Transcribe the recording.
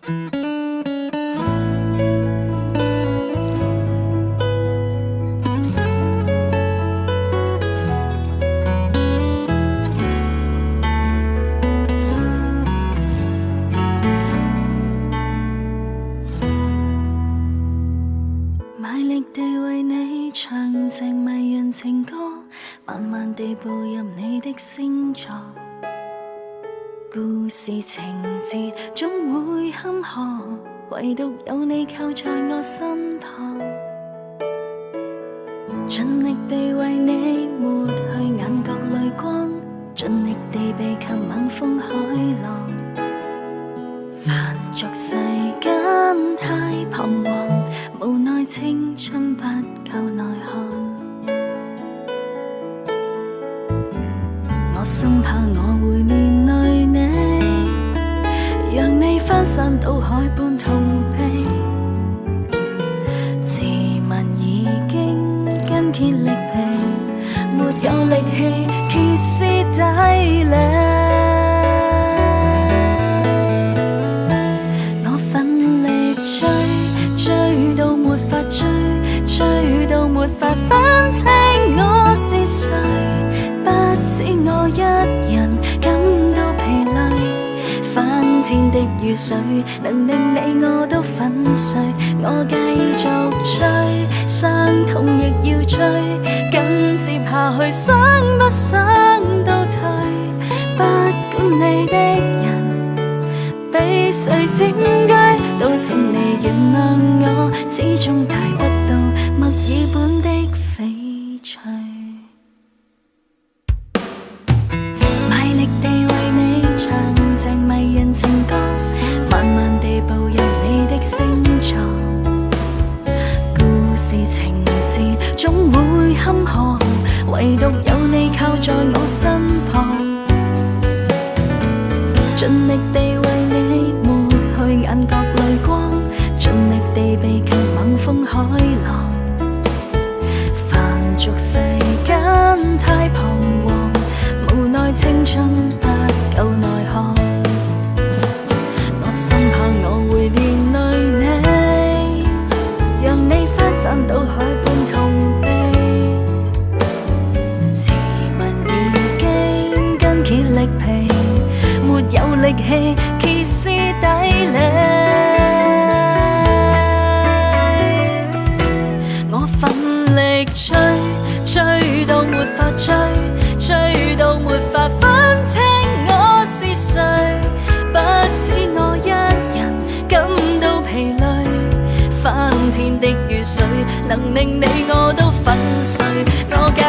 賣力地為你唱隻迷人情歌，慢慢地步入你的星座。故事情節總會坎坷，唯獨有你靠在我身旁。盡力地為你抹去眼角淚光，盡力地避及猛風海浪。凡俗世間太彷徨，無奈青春不夠耐看。我生怕我會連累你，讓你翻山倒海般痛悲。自問已經筋竭力疲，沒有力氣歇斯底里。追到沒法分清我是誰，不止我一人感到疲累。翻天的雨水能令你我都粉碎，我繼續追，傷痛亦要追，緊接下去想不想倒退。不管你的人被誰佔據，都請你原諒我，始終帶不到墨爾本的翡翠。賣力地為你唱隻迷人情歌，慢慢地步入你的星座。故事情節總會坎坷，唯獨有你靠在我身旁。盡力地為你抹去眼角淚光，盡力地避及猛風海浪。凡俗世間太彷徨，無奈青春不夠耐看。我深怕我會連累你，讓你翻山倒海般痛悲。自問已經筋竭力疲，沒有力氣歇斯底里。我奮力追，追到沒法追，追到沒法分清我是誰。不止我一人感到疲累，翻天的雨水能令你我都粉碎。我繼